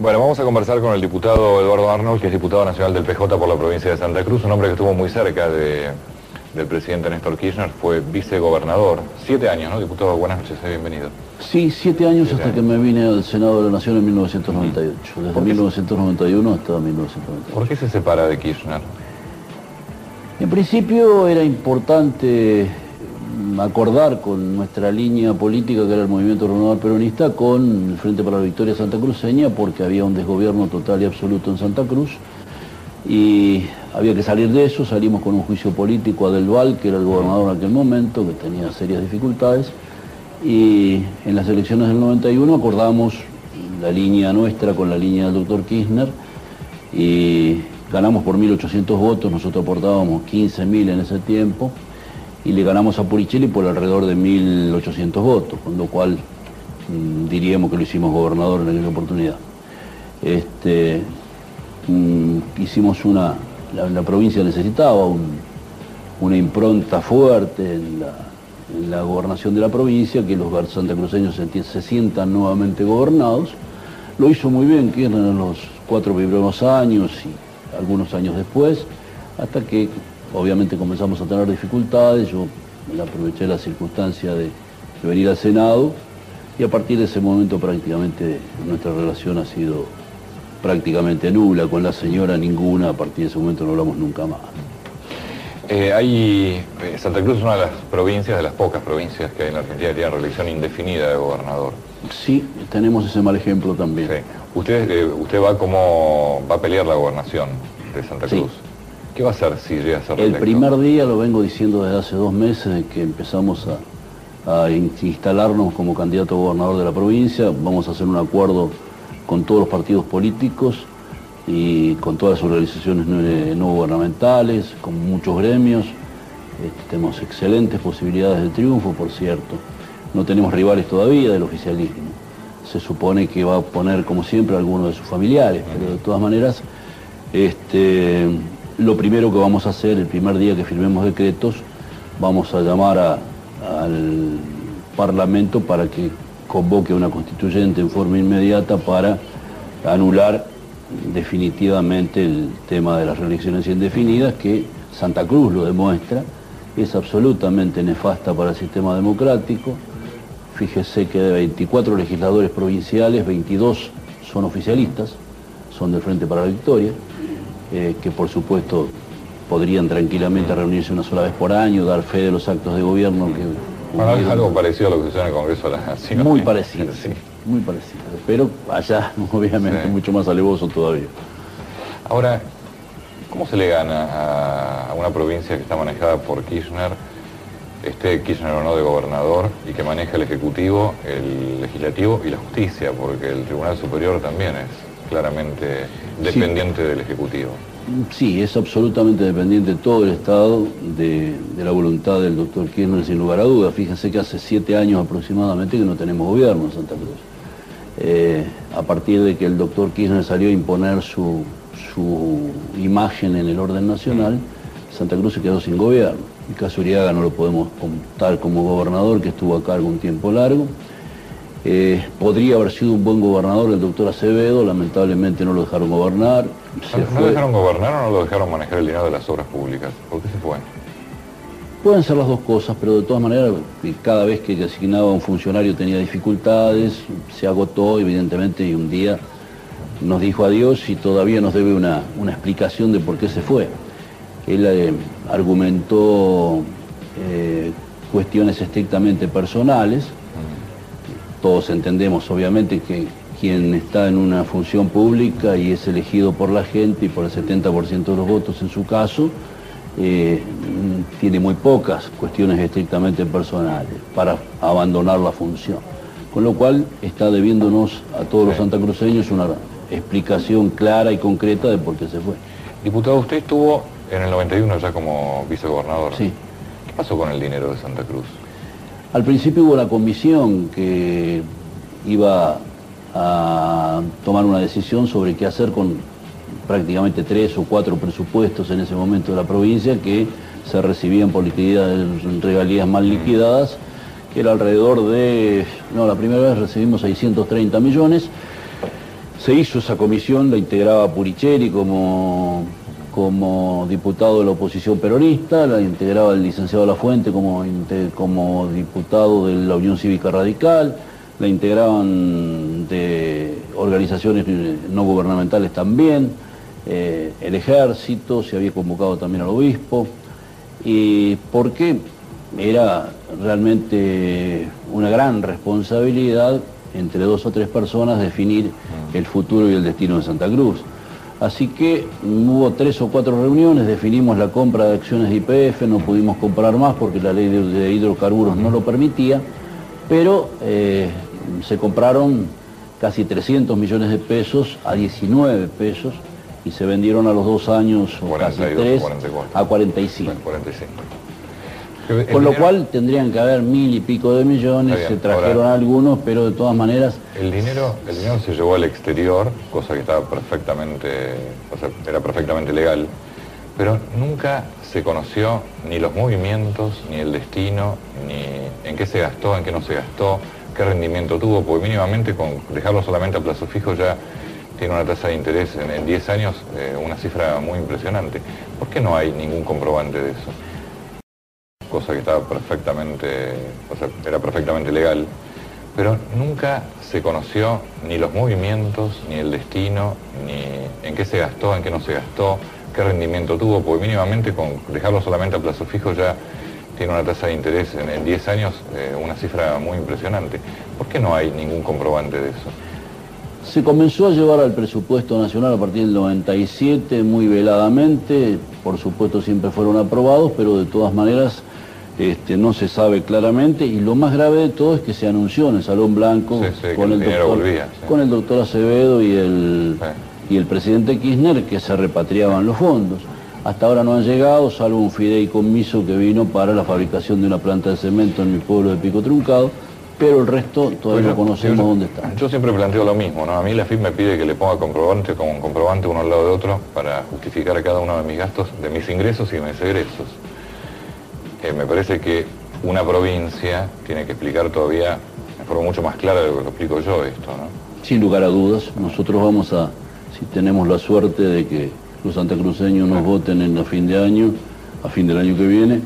Bueno, vamos a conversar con el diputado Eduardo Arnold, que es diputado nacional del PJ por la provincia de Santa Cruz, un hombre que estuvo muy cerca del presidente Néstor Kirchner, fue vicegobernador. 7 años, ¿no? Diputado, buenas noches, bienvenido. Sí, 7 años hasta que me vine al Senado de la Nación en 1998. Desde 1991 hasta 1998. ¿Por qué se separa de Kirchner? En principio era importante acordar con nuestra línea política, que era el Movimiento Renovador Peronista, con el Frente para la Victoria santacruceña, porque había un desgobierno total y absoluto en Santa Cruz y había que salir de eso. Salimos con un juicio político a Del Val, que era el gobernador en aquel momento, que tenía serias dificultades, y en las elecciones del 91 acordamos la línea nuestra con la línea del doctor Kirchner y ganamos por 1.800 votos. Nosotros aportábamos 15.000 en ese tiempo y le ganamos a Puricelli por alrededor de 1.800 votos, con lo cual diríamos que lo hicimos gobernador en aquella oportunidad. Hicimos la provincia necesitaba una impronta fuerte en la gobernación de la provincia, que los santacruceños se sientan nuevamente gobernados. Lo hizo muy bien Kirchner en los 4 primeros años y algunos años después, hasta que obviamente comenzamos a tener dificultades. Yo aproveché la circunstancia de venir al Senado y a partir de ese momento prácticamente nuestra relación ha sido prácticamente nula, con la señora ninguna. A partir de ese momento no hablamos nunca más. Santa Cruz es una de las provincias, de las pocas provincias que hay en la Argentina que tienen reelección indefinida de gobernador. Sí, tenemos ese mal ejemplo también. Sí. Usted va a pelear la gobernación de Santa Cruz. Sí. ¿Qué va a hacer si llega a ser reelecto? El primer día, lo vengo diciendo desde hace 2 meses, de que empezamos a instalarnos como candidato a gobernador de la provincia. Vamos a hacer un acuerdo con todos los partidos políticos y con todas las organizaciones no gubernamentales, con muchos gremios. Tenemos excelentes posibilidades de triunfo, por cierto. No tenemos rivales todavía del oficialismo. Se supone que va a poner, como siempre, a alguno de sus familiares, pero de todas maneras, lo primero que vamos a hacer, el primer día que firmemos decretos, vamos a llamar al Parlamento para que convoque una constituyente en forma inmediata para anular definitivamente el tema de las reelecciones indefinidas, que Santa Cruz lo demuestra, es absolutamente nefasta para el sistema democrático. Fíjese que de 24 legisladores provinciales, 22 son oficialistas, son del Frente para la Victoria, que por supuesto podrían tranquilamente reunirse una sola vez por año, dar fe de los actos de gobierno que... Bueno, es algo parecido a lo que sucede en el Congreso de la Nación. Muy parecido, sí. Muy parecido, pero allá obviamente mucho más alevoso todavía. Ahora, ¿cómo se le gana a una provincia que está manejada por Kirchner, Kirchner o no de gobernador, y que maneja el Ejecutivo, el Legislativo y la Justicia? Porque el Tribunal Superior también es claramente dependiente del Ejecutivo. Sí, es absolutamente dependiente todo el Estado de la voluntad del doctor Kirchner, sin lugar a dudas. Fíjense que hace 7 años aproximadamente que no tenemos gobierno en Santa Cruz. A partir de que el doctor Kirchner salió a imponer su imagen en el orden nacional, Santa Cruz se quedó sin gobierno. En caso Uriaga no lo podemos contar como gobernador, que estuvo a cargo un tiempo largo. Podría haber sido un buen gobernador el doctor Acevedo, lamentablemente no lo dejaron gobernar. ¿No lo dejaron gobernar o no lo dejaron manejar el dinero de las obras públicas? ¿Por qué se fue? Pueden ser las dos cosas, pero de todas maneras, cada vez que asignaba a un funcionario tenía dificultades, se agotó evidentemente, y un día nos dijo adiós y todavía nos debe una explicación de por qué se fue. Él argumentó cuestiones estrictamente personales. Todos entendemos obviamente que quien está en una función pública y es elegido por la gente y por el 70% de los votos en su caso, tiene muy pocas cuestiones estrictamente personales para abandonar la función. Con lo cual está debiéndonos a todos los santacruceños una explicación clara y concreta de por qué se fue. Diputado, usted estuvo en el 91 ya como vicegobernador. Sí. ¿Qué pasó con el dinero de Santa Cruz? Al principio hubo una comisión que iba a tomar una decisión sobre qué hacer con prácticamente 3 o 4 presupuestos en ese momento de la provincia que se recibían por regalías mal liquidadas, que era alrededor de... No, la primera vez recibimos 630 millones, Se hizo esa comisión, la integraba Puricheri como diputado de la oposición peronista, la integraba el licenciado Lafuente como diputado de la Unión Cívica Radical, la integraban de organizaciones no gubernamentales también, el ejército, se había convocado también al obispo, y porque era realmente una gran responsabilidad entre 2 o 3 personas definir el futuro y el destino de Santa Cruz. Así que hubo 3 o 4 reuniones, definimos la compra de acciones de YPF, no pudimos comprar más porque la ley de hidrocarburos no lo permitía, pero se compraron casi 300 millones de pesos a 19 pesos y se vendieron a los 2 años, o 42, casi 3, 44. A 45. 45. Con lo cual tendrían que haber 1000 y pico de millones, se trajeron algunos, pero de todas maneras... El dinero se llevó al exterior, cosa que estaba era perfectamente legal, pero nunca se conoció ni los movimientos, ni el destino, ni en qué se gastó, en qué no se gastó, qué rendimiento tuvo, porque mínimamente con dejarlo solamente a plazo fijo ya tiene una tasa de interés en 10 años, una cifra muy impresionante. ¿Por qué no hay ningún comprobante de eso? Cosa que estaba era perfectamente legal, pero nunca se conoció ni los movimientos, ni el destino, ni en qué se gastó, en qué no se gastó, qué rendimiento tuvo, porque mínimamente con dejarlo solamente a plazo fijo ya tiene una tasa de interés en 10 años, una cifra muy impresionante. ¿Por qué no hay ningún comprobante de eso? Se comenzó a llevar al presupuesto nacional a partir del 97 muy veladamente, por supuesto siempre fueron aprobados, pero de todas maneras no se sabe claramente, y lo más grave de todo es que se anunció en el Salón Blanco con el doctor Acevedo y el presidente Kirchner que se repatriaban los fondos. Hasta ahora no han llegado, salvo un fideicomiso que vino para la fabricación de una planta de cemento en mi pueblo de Pico Truncado, pero el resto todavía no conocemos dónde está. Yo siempre planteo lo mismo, ¿no? A mí la FIP me pide que le ponga comprobante como un comprobante uno al lado de otro para justificar cada uno de mis gastos, de mis ingresos y de mis egresos. Me parece que una provincia tiene que explicar todavía de forma mucho más clara de lo que lo explico yo esto, ¿no? Sin lugar a dudas, nosotros vamos a, si tenemos la suerte de que los santacruceños nos voten a fin del año que viene,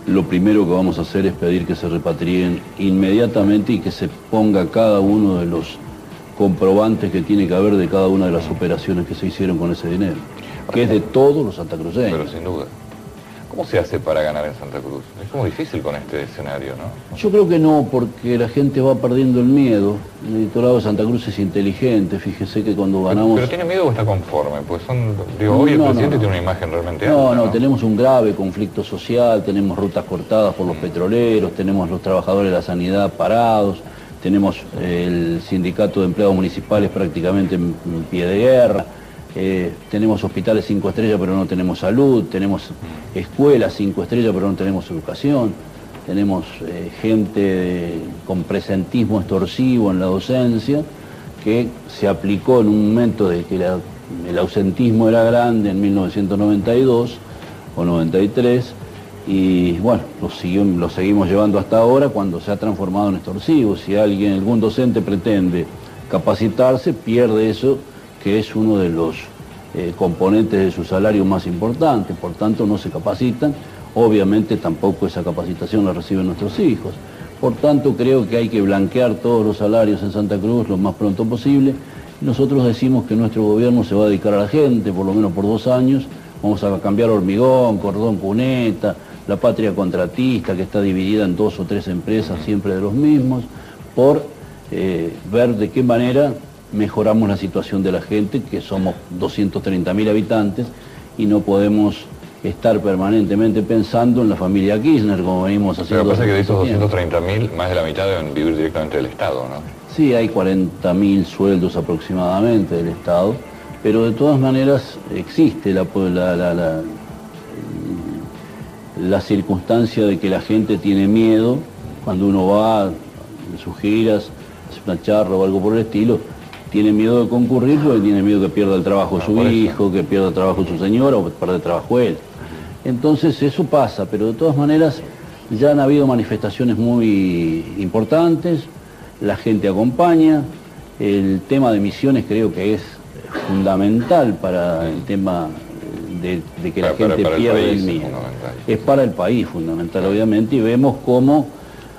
lo primero que vamos a hacer es pedir que se repatrien inmediatamente y que se ponga cada uno de los comprobantes que tiene que haber de cada una de las operaciones que se hicieron con ese dinero, que es de todos los santacruceños. Pero sin duda. ¿Cómo se hace para ganar en Santa Cruz? Es como difícil con este escenario, ¿no? Yo creo que no, porque la gente va perdiendo el miedo. El electorado de Santa Cruz es inteligente, fíjese que cuando ganamos... ¿Pero tiene miedo o está conforme? Pues hoy el presidente tiene una imagen realmente alta, No, tenemos un grave conflicto social, tenemos rutas cortadas por los petroleros, tenemos los trabajadores de la sanidad parados, tenemos el sindicato de empleados municipales prácticamente en pie de guerra. Tenemos hospitales 5 estrellas pero no tenemos salud, tenemos escuelas 5 estrellas pero no tenemos educación, tenemos gente con presentismo extorsivo en la docencia que se aplicó en un momento de que el ausentismo era grande en 1992 o 93 y bueno, lo seguimos llevando hasta ahora cuando se ha transformado en extorsivo. Si algún docente pretende capacitarse, pierde eso que es uno de los componentes de su salario más importantes, por tanto no se capacitan, obviamente tampoco esa capacitación la reciben nuestros hijos. Por tanto creo que hay que blanquear todos los salarios en Santa Cruz lo más pronto posible. Nosotros decimos que nuestro gobierno se va a dedicar a la gente, por lo menos por 2 años, vamos a cambiar Hormigón, Cordón Cuneta, la Patria Contratista, que está dividida en 2 o 3 empresas, siempre de los mismos, por ver de qué manera mejoramos la situación de la gente, que somos 230.000 habitantes y no podemos estar permanentemente pensando en la familia Kirchner, como venimos haciendo. Pero pasa que de esos 230.000, más de la mitad deben vivir directamente del Estado, ¿no? Sí, hay 40.000 sueldos aproximadamente del Estado, pero de todas maneras existe la circunstancia de que la gente tiene miedo cuando uno va en sus giras, hace una charla o algo por el estilo. Tiene miedo de concurrir porque tiene miedo que pierda el trabajo su hijo, que pierda el trabajo su señora o que pierda el trabajo él. Entonces eso pasa, pero de todas maneras ya han habido manifestaciones muy importantes, la gente acompaña El tema de Misiones creo que es fundamental para el tema de que la gente pierda el miedo. Es para el país fundamental, obviamente, y vemos cómo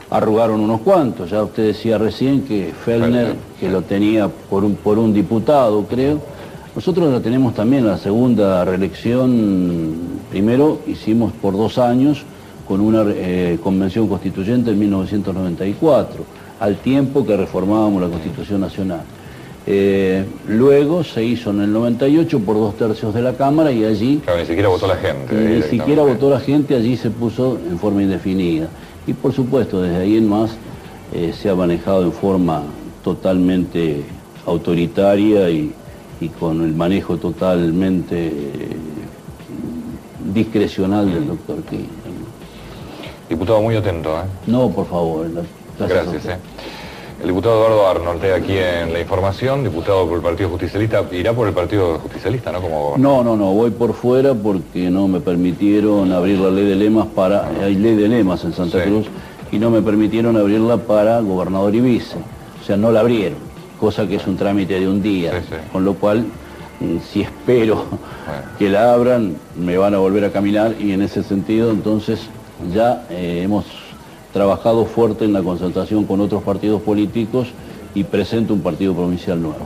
arrugaron unos cuantos. Ya usted decía recién que Fellner, que lo tenía por un diputado, creo. Nosotros lo tenemos también en la segunda reelección. Primero hicimos por 2 años con una convención constituyente en 1994, al tiempo que reformábamos la Constitución Nacional. Luego se hizo en el 98 por 2/3 de la Cámara y allí... Claro, ni siquiera votó la gente. Ni siquiera votó la gente, allí se puso en forma indefinida. Y por supuesto, desde ahí en más se ha manejado en forma totalmente autoritaria y con el manejo totalmente discrecional del doctor Kirchner. Diputado, muy atento, ¿eh? No, por favor. Gracias, El diputado Eduardo Arnold, aquí en La Información, diputado por el Partido Justicialista. Irá por el Partido Justicialista, ¿no? No, voy por fuera porque no me permitieron abrir la ley de lemas para... Hay ley de lemas en Santa Cruz y no me permitieron abrirla para gobernador y vice. O sea, no la abrieron, cosa que es un trámite de un día. Con lo cual, si espero que la abran, me van a volver a caminar y en ese sentido, entonces, ya hemos trabajado fuerte en la concertación con otros partidos políticos y presento un partido provincial nuevo.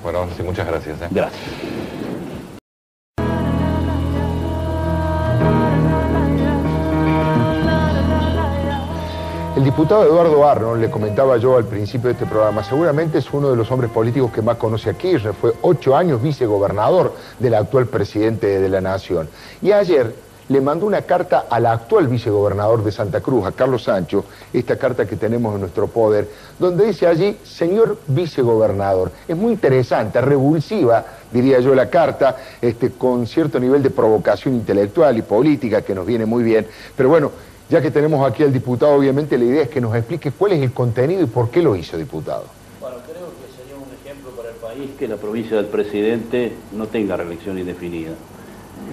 Bueno, sí, muchas gracias. Gracias. El diputado Eduardo Arnold, le comentaba yo al principio de este programa, seguramente es uno de los hombres políticos que más conoce a Kirchner. Fue 8 años vicegobernador del actual presidente de la Nación. Y ayer le mandó una carta al actual vicegobernador de Santa Cruz, a Carlos Sancho, esta carta que tenemos en nuestro poder, donde dice allí, señor vicegobernador. Es muy interesante, revulsiva, diría yo, la carta, con cierto nivel de provocación intelectual y política que nos viene muy bien. Pero bueno, ya que tenemos aquí al diputado, obviamente la idea es que nos explique cuál es el contenido y por qué lo hizo, diputado. Bueno, creo que sería un ejemplo para el país que la provincia del presidente no tenga reelección indefinida.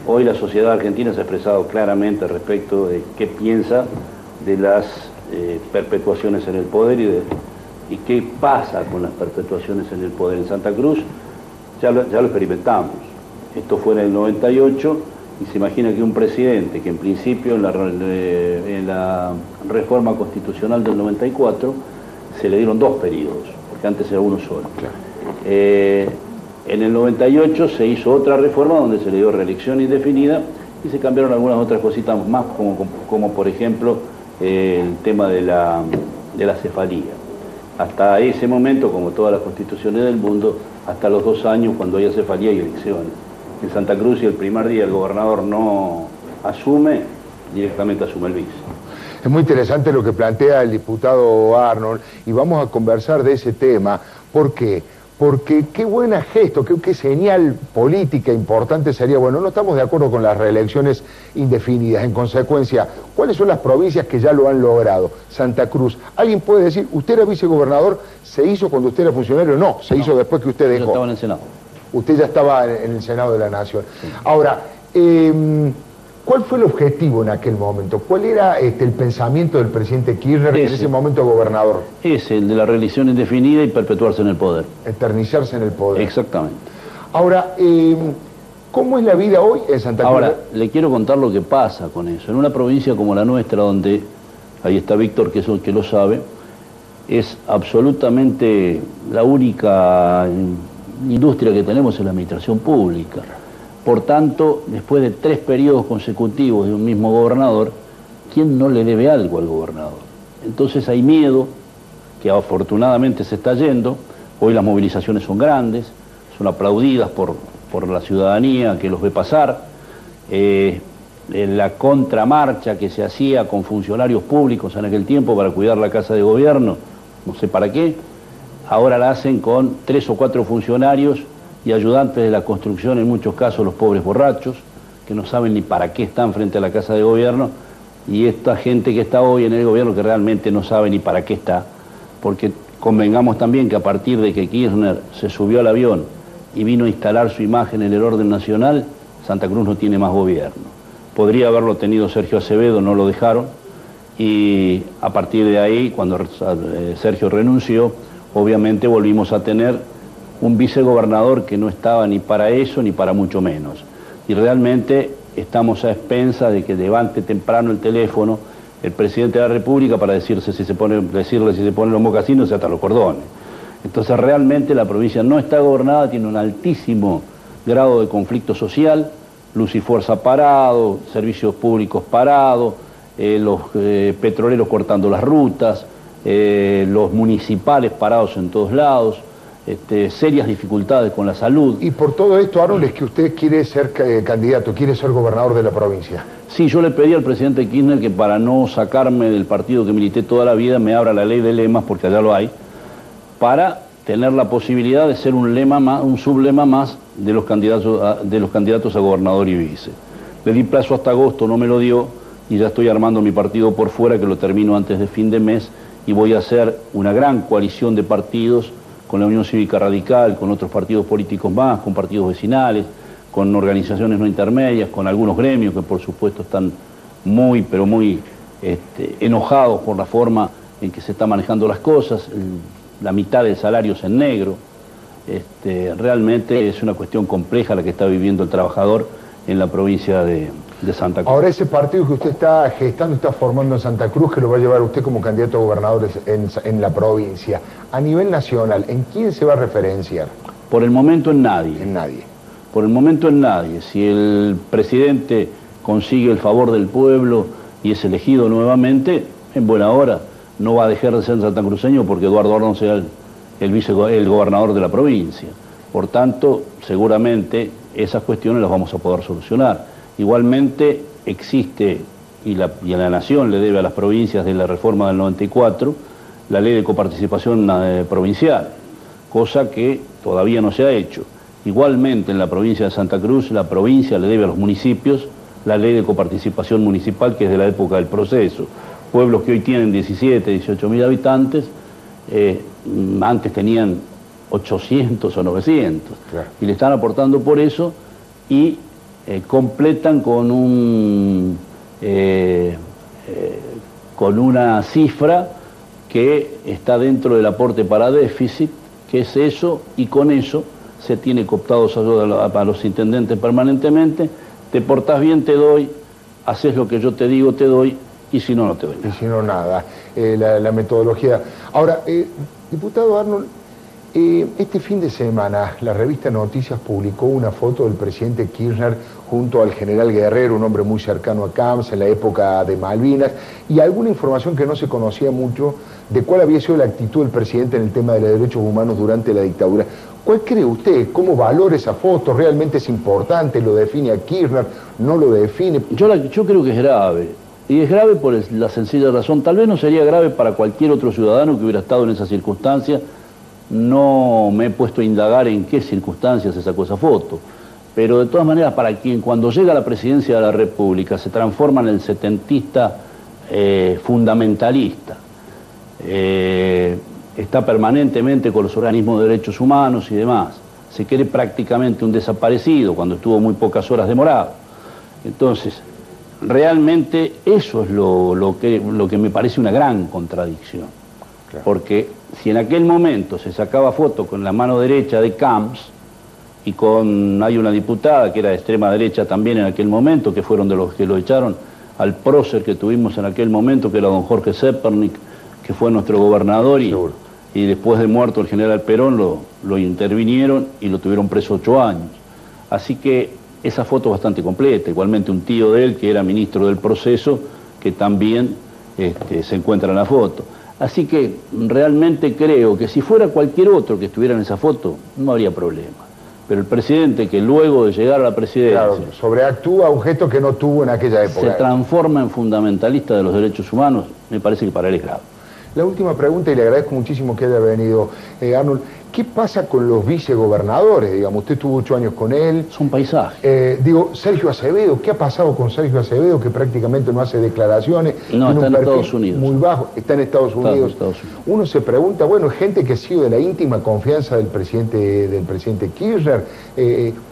Hoy la sociedad argentina se ha expresado claramente respecto de qué piensa de las perpetuaciones en el poder y qué pasa con las perpetuaciones en el poder. En Santa Cruz ya lo experimentamos. Esto fue en el 98 y se imagina que un presidente que en principio en la reforma constitucional del 94 se le dieron 2 periodos, porque antes era uno solo. En el 98 se hizo otra reforma donde se le dio reelección indefinida y se cambiaron algunas otras cositas más, como por ejemplo el tema de la cefalía. Hasta ese momento, como todas las constituciones del mundo, hasta los 2 años cuando haya cefalía y elecciones. En Santa Cruz, si el primer día el gobernador no asume, directamente asume el vice. Es muy interesante lo que plantea el diputado Arnold y vamos a conversar de ese tema. ¿Por qué? Porque qué buen gesto, qué señal política importante sería. Bueno, no estamos de acuerdo con las reelecciones indefinidas. En consecuencia, ¿cuáles son las provincias que ya lo han logrado? Santa Cruz. ¿Alguien puede decir, usted era vicegobernador, se hizo cuando usted era funcionario? No, se hizo después que usted dejó. Yo estaba en el Senado. Usted ya estaba en el Senado de la Nación. Sí. Ahora, ¿cuál fue el objetivo en aquel momento? ¿Cuál era el pensamiento del presidente Kirchner en ese momento gobernador? Es el de la reelección indefinida y perpetuarse en el poder. Eternizarse en el poder. Exactamente. Ahora, ¿cómo es la vida hoy en Santa Cruz? Ahora, le quiero contar lo que pasa con eso. En una provincia como la nuestra, donde, ahí está Víctor, que es el que lo sabe, es absolutamente la única industria que tenemos en la administración pública. Por tanto, después de 3 periodos consecutivos de un mismo gobernador, ¿quién no le debe algo al gobernador? Entonces hay miedo, que afortunadamente se está yendo. Hoy las movilizaciones son grandes, son aplaudidas por la ciudadanía que los ve pasar. La contramarcha que se hacía con funcionarios públicos en aquel tiempo para cuidar la casa de gobierno, no sé para qué, ahora la hacen con 3 o 4 funcionarios y ayudantes de la construcción, en muchos casos los pobres borrachos, que no saben ni para qué están frente a la casa de gobierno, y esta gente que está hoy en el gobierno que realmente no sabe ni para qué está, porque convengamos también que a partir de que Kirchner se subió al avión y vino a instalar su imagen en el orden nacional, Santa Cruz no tiene más gobierno. Podría haberlo tenido Sergio Acevedo, no lo dejaron, y a partir de ahí, cuando Sergio renunció, obviamente volvimos a tener un vicegobernador que no estaba ni para eso ni para mucho menos. Y realmente estamos a expensas de que levante temprano el teléfono el presidente de la República para decirle si se pone los mocasinos, se atan los cordones. Entonces realmente la provincia no está gobernada, tiene un altísimo grado de conflicto social, luz y fuerza parado, servicios públicos parados, los petroleros cortando las rutas, los municipales parados en todos lados, serias dificultades con la salud. Y por todo esto, Arnold, es que usted quiere ser candidato, quiere ser gobernador de la provincia. Sí, yo le pedí al presidente Kirchner que para no sacarme del partido que milité toda la vida, me abra la ley de lemas, porque allá lo hay, para tener la posibilidad de ser un lema más, un sublema más de los candidatos a gobernador y vice. Le di plazo hasta agosto, no me lo dio, y ya estoy armando mi partido por fuera, que lo termino antes de fin de mes, y voy a hacer una gran coalición de partidos con la Unión Cívica Radical, con otros partidos políticos más, con partidos vecinales, con organizaciones no intermedias, con algunos gremios que por supuesto están muy, pero muy enojados por la forma en que se están manejando las cosas. La mitad del salario es en negro. Realmente es una cuestión compleja la que está viviendo el trabajador en la provincia de Santa Cruz. Ahora, ese partido que usted está gestando, está formando en Santa Cruz, que lo va a llevar usted como candidato a gobernador en la provincia, a nivel nacional, ¿en quién se va a referenciar? Por el momento en nadie. En nadie. Por el momento en nadie. Si el presidente consigue el favor del pueblo y es elegido nuevamente, en buena hora no va a dejar de ser santacruceño porque Eduardo Ordón sea el gobernador de la provincia. Por tanto, seguramente esas cuestiones las vamos a poder solucionar. Igualmente existe, y a la Nación le debe a las provincias de la reforma del 94, la ley de coparticipación provincial, cosa que todavía no se ha hecho. Igualmente en la provincia de Santa Cruz, la provincia le debe a los municipios la ley de coparticipación municipal, que es de la época del proceso. Pueblos que hoy tienen 17, 18 mil habitantes, antes tenían 800 o 900, claro. Y le están aportando por eso y completan con una cifra que está dentro del aporte para déficit, que es eso, y con eso se tiene cooptados a los intendentes permanentemente. Te portás bien, te doy, haces lo que yo te digo, te doy, y si no, no te doy nada. Y si no, nada. La metodología. Ahora, diputado Arnold, este fin de semana la revista Noticias publicó una foto del presidente Kirchner junto al general Guerrero, un hombre muy cercano a Camps en la época de Malvinas, y alguna información que no se conocía mucho de cuál había sido la actitud del presidente en el tema de los derechos humanos durante la dictadura. ¿Cuál cree usted? ¿Cómo valora esa foto? ¿Realmente es importante? ¿Lo define a Kirchner? ¿No lo define? Yo creo que es grave. Y es grave por la sencilla razón. Tal vez no sería grave para cualquier otro ciudadano que hubiera estado en esa circunstancia. No me he puesto a indagar en qué circunstancias se sacó esa foto. Pero de todas maneras, para quien cuando llega a la presidencia de la República se transforma en el setentista fundamentalista, está permanentemente con los organismos de derechos humanos y demás, se cree prácticamente un desaparecido cuando estuvo muy pocas horas demorado. Entonces, realmente eso es lo que me parece una gran contradicción. Claro. Porque si en aquel momento se sacaba foto con la mano derecha de Camps y hay una diputada que era de extrema derecha también en aquel momento, que fueron de los que lo echaron al prócer que tuvimos en aquel momento, que era don Jorge Zepernik, que fue nuestro gobernador, y después de muerto el general Perón lo intervinieron y lo tuvieron preso 8 años. Así que esa foto es bastante completa. Igualmente un tío de él, que era ministro del proceso, que también se encuentra en la foto. Así que realmente creo que si fuera cualquier otro que estuviera en esa foto, no habría problema. Pero el presidente, que luego de llegar a la presidencia... Claro, sobreactúa un gesto que no tuvo en aquella época. Se transforma en fundamentalista de los derechos humanos, me parece que para él es grave. La última pregunta, y le agradezco muchísimo que haya venido, Arnold. ¿Qué pasa con los vicegobernadores? Digamos, usted tuvo 8 años con él. Es un paisaje. Sergio Acevedo, ¿qué ha pasado con Sergio Acevedo, que prácticamente no hace declaraciones? No, está en Estados Unidos. Muy bajo, está en Estados Unidos. Uno se pregunta, bueno, gente que ha sido de la íntima confianza del presidente Kirchner,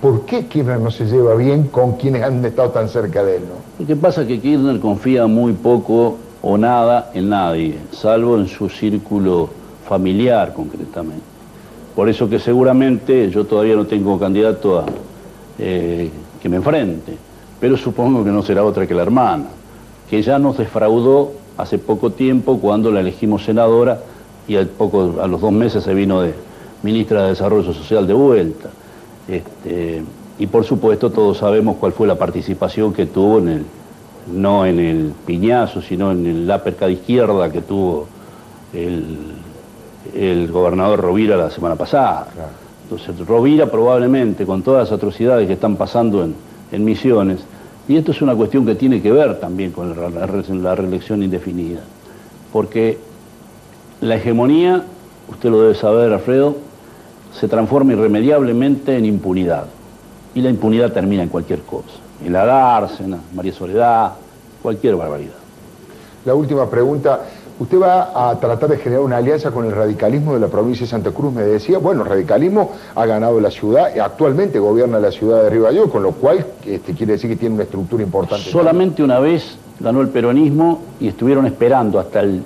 ¿por qué Kirchner no se lleva bien con quienes han estado tan cerca de él, no? Lo que pasa es que Kirchner confía muy poco o nada en nadie, salvo en su círculo familiar concretamente. Por eso que seguramente yo todavía no tengo candidato que me enfrente, pero supongo que no será otra que la hermana, que ya nos defraudó hace poco tiempo cuando la elegimos senadora y a los 2 meses se vino de ministra de Desarrollo Social de vuelta. Y por supuesto todos sabemos cuál fue la participación que tuvo no en el piñazo, sino en el uppercut de izquierda que tuvo el gobernador Rovira la semana pasada. Claro. Entonces Rovira probablemente, con todas las atrocidades que están pasando en Misiones, y esto es una cuestión que tiene que ver también con la reelección indefinida, porque la hegemonía, usted lo debe saber, Alfredo, se transforma irremediablemente en impunidad, y la impunidad termina en cualquier cosa, en la dársena, María Soledad, cualquier barbaridad. La última pregunta. Usted va a tratar de generar una alianza con el radicalismo de la provincia de Santa Cruz, me decía. Bueno, el radicalismo ha ganado la ciudad, actualmente gobierna la ciudad de Río Gallegos, con lo cual quiere decir que tiene una estructura importante. Solamente una vez ganó el peronismo y estuvieron esperando hasta el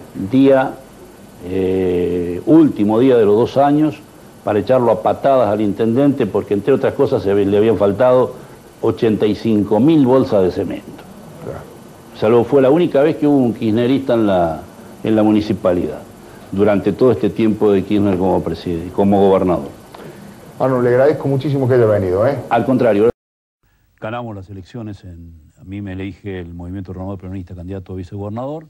último día de los 2 años para echarlo a patadas al intendente, porque entre otras cosas le habían faltado 85.000 bolsas de cemento. Claro. O sea, fue la única vez que hubo un kirchnerista en la municipalidad, durante todo este tiempo de Kirchner como presidente, como gobernador. Bueno, le agradezco muchísimo que haya venido. Al contrario. Ganamos las elecciones, a mí me elige el Movimiento Renovador Peronista candidato a vicegobernador,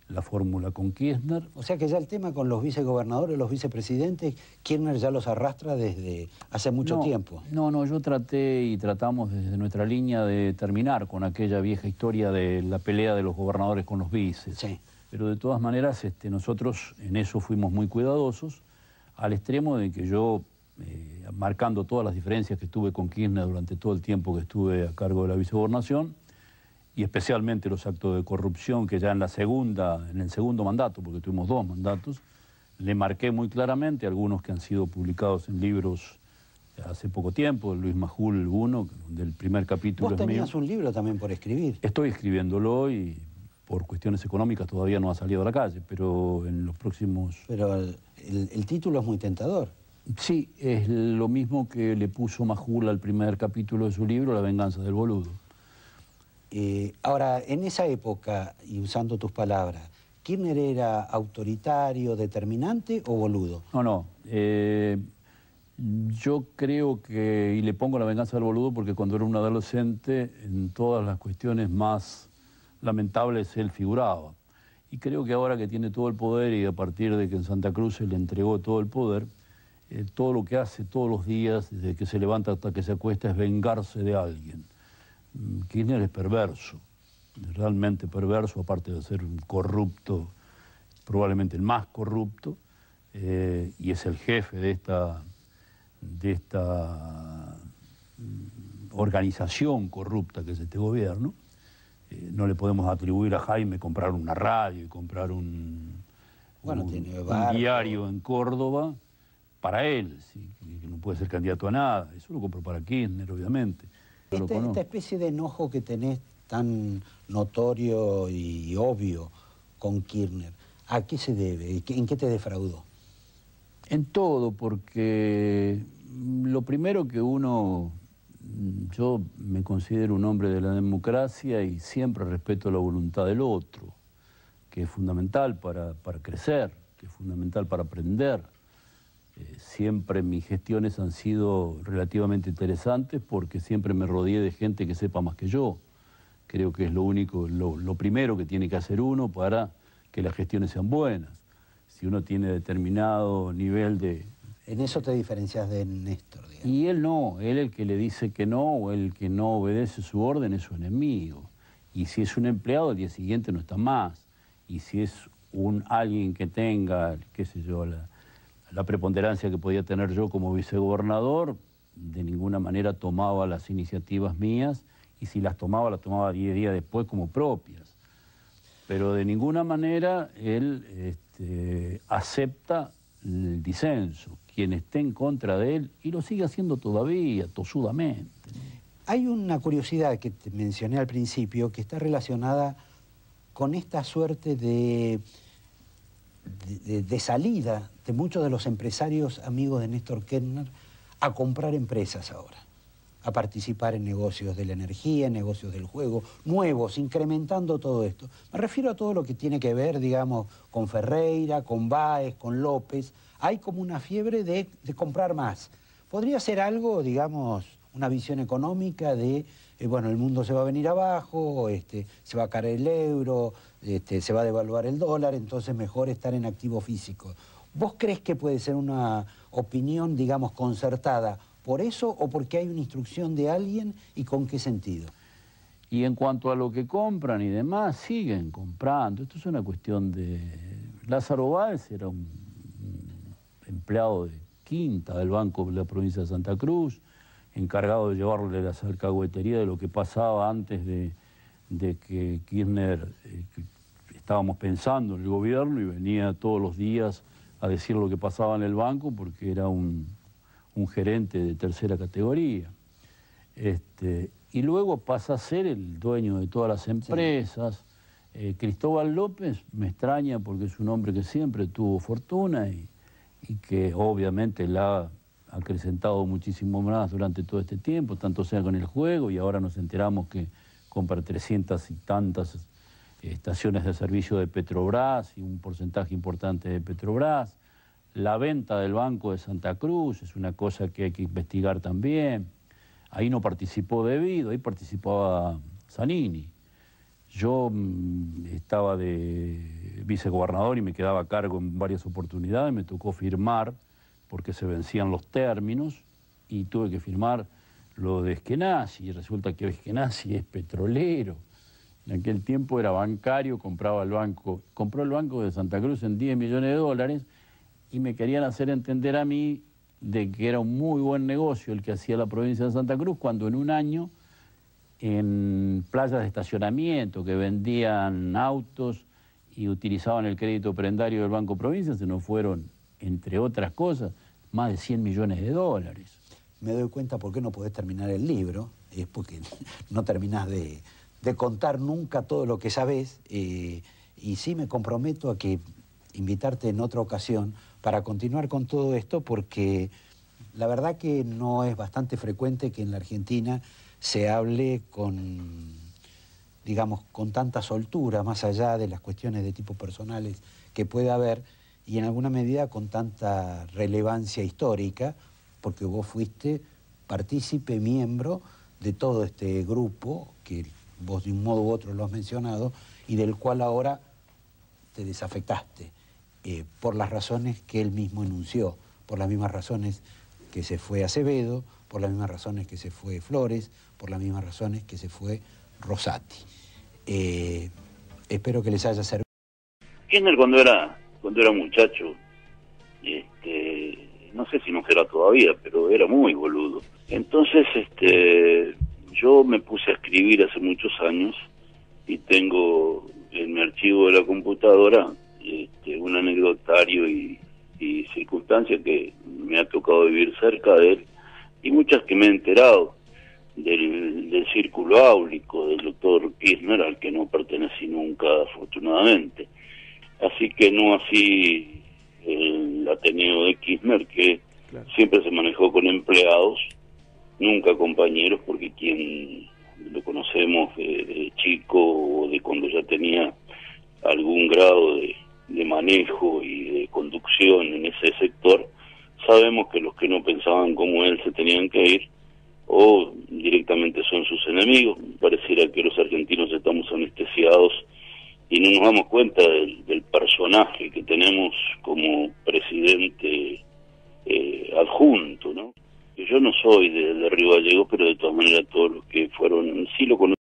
la fórmula con Kirchner. O sea que ya el tema con los vicegobernadores, los vicepresidentes, Kirchner ya los arrastra desde hace mucho tiempo. No, yo traté y tratamos desde nuestra línea de terminar con aquella vieja historia de la pelea de los gobernadores con los vices. Sí. Pero de todas maneras nosotros en eso fuimos muy cuidadosos, al extremo de que yo, marcando todas las diferencias que tuve con Kirchner durante todo el tiempo que estuve a cargo de la vicegobernación, y especialmente los actos de corrupción que ya en el segundo mandato, porque tuvimos 2 mandatos, le marqué muy claramente, algunos que han sido publicados en libros hace poco tiempo, Luis Majul 1, del primer capítulo es mío. Vos tenías un libro también por escribir. Estoy escribiéndolo y por cuestiones económicas todavía no ha salido a la calle, pero en los próximos... Pero el título es muy tentador. Sí, es lo mismo que le puso Majul al primer capítulo de su libro, La venganza del boludo. Ahora, en esa época, y usando tus palabras, ¿Kirchner era autoritario, determinante o boludo? No. Yo creo que, y le pongo La venganza del boludo porque cuando era un adolescente, en todas las cuestiones más lamentables él figuraba. Y creo que ahora que tiene todo el poder y a partir de que en Santa Cruz se le entregó todo el poder, todo lo que hace todos los días, desde que se levanta hasta que se acuesta, es vengarse de alguien. Kirchner es perverso, realmente perverso, aparte de ser un corrupto, probablemente el más corrupto, y es el jefe de esta organización corrupta que es este gobierno. No le podemos atribuir a Jaime comprar una radio y comprar un diario en Córdoba para él, ¿sí? Que no puede ser candidato a nada. Eso lo compró para Kirchner, obviamente. Esta especie de enojo que tenés tan notorio y obvio con Kirchner, ¿a qué se debe? ¿En qué te defraudó? En todo, porque lo primero que yo me considero un hombre de la democracia y siempre respeto la voluntad del otro, que es fundamental para crecer, que es fundamental para aprender. Siempre mis gestiones han sido relativamente interesantes porque siempre me rodeé de gente que sepa más que yo. Creo que es lo primero que tiene que hacer uno para que las gestiones sean buenas. Si uno tiene determinado nivel de... En eso te diferencias de Néstor, digamos. Y él no, él el que le dice que no o el que no obedece su orden es su enemigo. Y si es un empleado, al día siguiente no está más. Y si es alguien que tenga, qué sé yo, la preponderancia que podía tener yo como vicegobernador, de ninguna manera tomaba las iniciativas mías, y si las tomaba 10 días después como propias. Pero de ninguna manera él acepta el disenso, quien esté en contra de él, y lo sigue haciendo todavía, tosudamente. Hay una curiosidad que te mencioné al principio, que está relacionada con esta suerte de de salida de muchos de los empresarios amigos de Néstor Kirchner a comprar empresas ahora, a participar en negocios de la energía, en negocios del juego, nuevos, incrementando todo esto. Me refiero a todo lo que tiene que ver, digamos, con Ferreira, con Báez, con López. Hay como una fiebre de comprar más. Podría ser algo, digamos, una visión económica de, bueno, el mundo se va a venir abajo, se va a caer el euro, se va a devaluar el dólar, entonces mejor estar en activo físico. ¿Vos crees que puede ser una opinión, digamos, concertada por eso o porque hay una instrucción de alguien y con qué sentido? Y en cuanto a lo que compran y demás, siguen comprando. Esto es una cuestión de... Lázaro Báez era un empleado de quinta del Banco de la provincia de Santa Cruz, encargado de llevarle la alcahuetería de lo que pasaba antes de que Kirchner, estábamos pensando en el gobierno y venía todos los días a decir lo que pasaba en el banco porque era un gerente de tercera categoría. Y luego pasa a ser el dueño de todas las empresas. Sí. Cristóbal López me extraña porque es un hombre que siempre tuvo fortuna y que obviamente la ha acrecentado muchísimo más durante todo este tiempo, tanto sea con el juego, y ahora nos enteramos que compra 300 y tantas estaciones de servicio de Petrobras y un porcentaje importante de Petrobras. La venta del Banco de Santa Cruz es una cosa que hay que investigar también. Ahí no participó Devido, ahí participaba Zanini. Yo estaba de vicegobernador y me quedaba a cargo en varias oportunidades, me tocó firmar porque se vencían los términos y tuve que firmar lo de Eskenazi, y resulta que Eskenazi es petrolero. En aquel tiempo era bancario, compró el Banco de Santa Cruz en 10 millones de dólares y me querían hacer entender a mí de que era un muy buen negocio el que hacía la provincia de Santa Cruz, cuando en un año en playas de estacionamiento que vendían autos y utilizaban el crédito prendario del Banco Provincia, se nos fueron, entre otras cosas, más de 100 millones de dólares. Me doy cuenta por qué no podés terminar el libro, es porque no terminás de contar nunca todo lo que sabés, y sí me comprometo a que invitarte en otra ocasión para continuar con todo esto, porque la verdad que no es bastante frecuente que en la Argentina se hable con, digamos, con tanta soltura, más allá de las cuestiones de tipo personales que puede haber, y en alguna medida con tanta relevancia histórica, porque vos fuiste partícipe, miembro de todo este grupo, que vos de un modo u otro lo has mencionado, y del cual ahora te desafectaste, por las razones que él mismo enunció, por las mismas razones que se fue Acevedo, por las mismas razones que se fue Flores, por las mismas razones que se fue Rosati. Espero que les haya servido. Kirchner cuando era muchacho, no sé si no será todavía, pero era muy boludo. Entonces, yo me puse a escribir hace muchos años y tengo en mi archivo de la computadora un anecdotario y circunstancias que me ha tocado vivir cerca de él y muchas que me he enterado del círculo áulico del doctor Kirchner, al que no pertenecí nunca, afortunadamente. Así que no así el Ateneo de Kirchner, que claro, siempre se manejó con empleados, nunca compañeros, porque quien lo conocemos de chico o de cuando ya tenía algún grado de manejo y de conducción en ese sector, sabemos que los que no pensaban como él se tenían que ir o directamente son sus enemigos. Pareciera que los argentinos estamos anestesiados y no nos damos cuenta del personaje que tenemos como presidente adjunto, ¿no? Yo no soy de Río Gallegos, pero de todas maneras todos los que fueron, sí lo conocen.